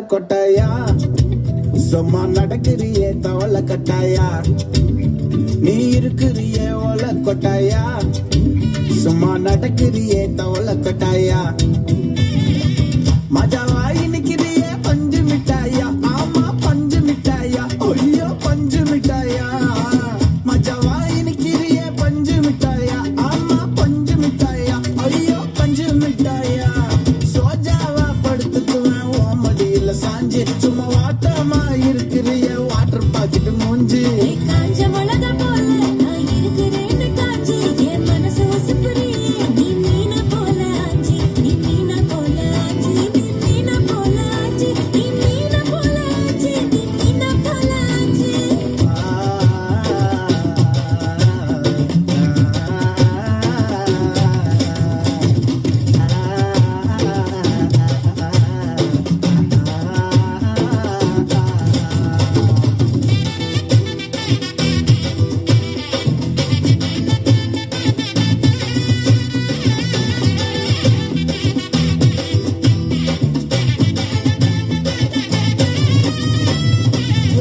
கொட்டாயா சும்மா நடக்கிறியே தவள கட்டாயா நீ இருக்கிறியே ஓல கொட்டாயா சும்மா நடக்கிறியே தவள கட்டாயா மஜாவாய் நிக்கிறியே பஞ்சு மிட்டாயா ஆமா பஞ்சு மிட்டாயா ஐயோ பஞ்சு மிட்டாயா மஜாவாய் நிக்கிறியே பஞ்சு மிட்டாயா ஆமா பஞ்சு மிட்டாயா ஐயோ பஞ்சு மிட்டாயா சோஜாவா படுத்துக்குவேன் ஓமடியில சாஞ்சி சும்மா வாட்டமா இருக்கிறிய வாட்டர் பாக்கெட் மூஞ்சி காஞ்ச மிளகா போல நான் இருக்கிறேன்னு காஞ்சி என் மனசு உசுப்புறியே நீ மீனா போல ஆஞ்சி நீ மீனா போல ஆஞ்சி நீ மீனா போல ஆஞ்சி நீ மீனா போல ஆஞ்சி நீ மீனா போல ஆஞ்சி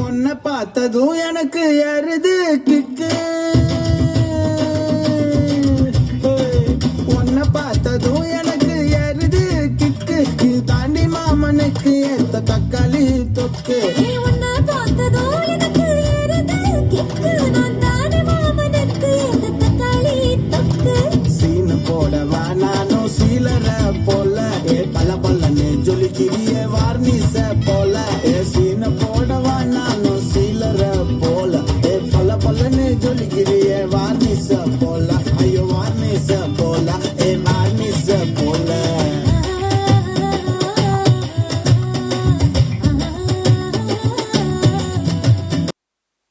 உன்னை பார்த்ததும் எனக்கு ஏறுது கிக்கு உன்னை பார்த்ததும் எனக்கு ஏறுது கிக்கு இது தாண்டி மாமனுக்கு ஏத்த தக்காளி தொக்கு நீ உன்னை பார்த்ததோ எனக்கு ஏறுது கிக்கு நான் தானே மாமனுக்கு இந்த தக்காளி தொக்கு சீனு போடவா நானும் சீலர போல பல பல்லன்னு ஜொலிக்கிறிய வார்னிச போல சீன போடவா நானும் சீலர போல பல பல்லன்னு ஜொலிக்கிறிய வார்னிச போல ஐயோ